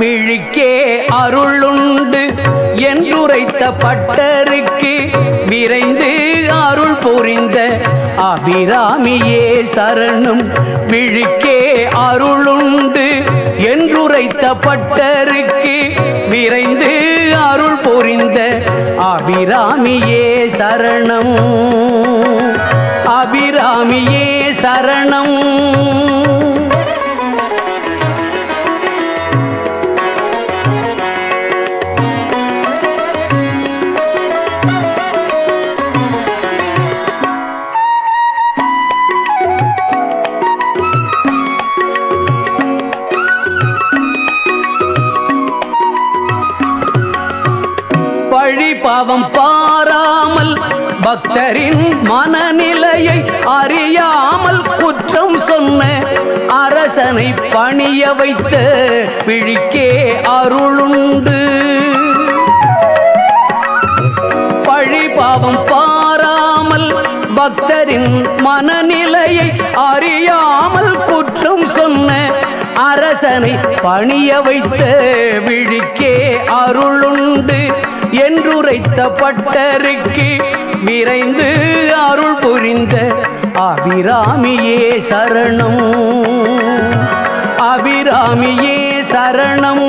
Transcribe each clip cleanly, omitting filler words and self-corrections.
விழிக்கே அருளுண்டு என்றுரைத்த பட்டருக்கு விரைந்து அருள் புரிந்த அபிராமியே சரணம். விழிக்கே அருளுண்டு என்றுரைத்த பட்டருக்கு விரைந்து அருள் புரிந்த அபிராமியே சரணம். அபிராமியே சரணம். பழி பாவம் பாராமல் பக்தரின் மனநிலையை அறியாமல் குற்றம் சொன்ன அரசனை பணிய வைத்த விழிக்கே அருளுண்டு. பழி பாவம் பாராமல் பக்தரின் மனநிலையை அறியாமல் குற்றம் சொன்ன அரசனை பணிய வைத்த விழிக்கே அருளுண்டு என்றுரைத்த பட்டருக்கு விரைந்து அருள் புரிந்த அபிராமியே சரணம். அபிராமியே சரணம்.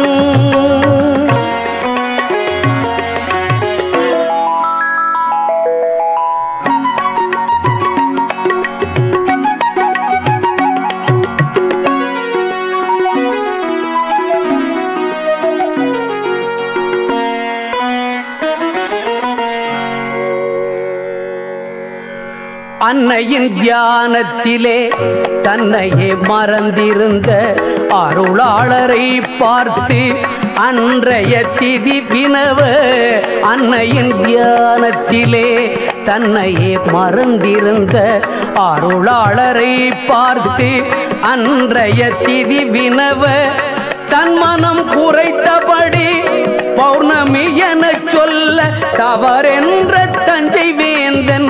அன்னையின் தியானத்திலே தன்னையே மறந்திருந்த அருளாளரை பார்த்து அன்றைய திதி வினவ. அன்னையின் தியானத்திலே தன்னையே மறந்திருந்த அருளாளரை பார்த்து அன்றைய திதி வினவ. தன் மனம் குறைத்தபடி பௌர்ணமி என சொல்ல தவறென்ற தஞ்சை வேந்தன்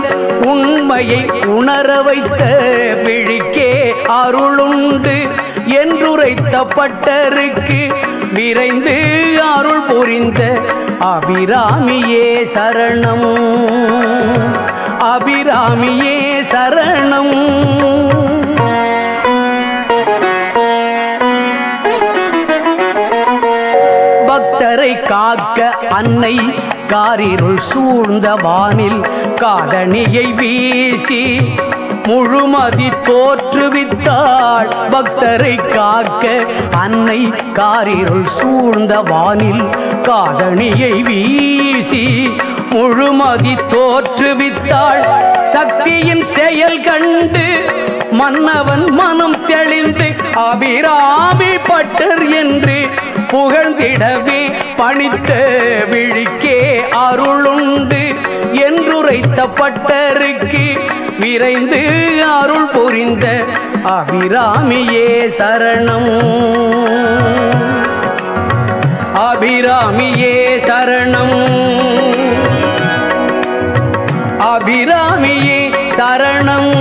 உண்மையை உணர வைத்த விழிக்கே அருளுண்டு என்றுரைத்த பட்டருக்கு விரைந்து அருள் புரிந்த அபிராமியே சரணம். அபிராமியே சரணம். பக்தரை காக்க அன்னை காரிருள் சூழ்ந்த வானில் காதணியை வீசி முழுமதி தோற்றுவித்தாள். பக்தரை காக்க அன்னை காரிருள் சூழ்ந்த வானில் காதணியை வீசி முழுமதி தோற்றுவித்தாள். சக்தியின் செயல் கண்டு மன்னவன் மனம் தெளிந்து அபிராமி பட்டர் என்று புகழ்ந்திடவே பணித்த விழிக்கே அருளுண்டு என்றுரைத்த பட்டருக்கு விரைந்து அருள் புரிந்த அபிராமியே சரணம். அபிராமியே சரணம். அபிராமியே சரணம்.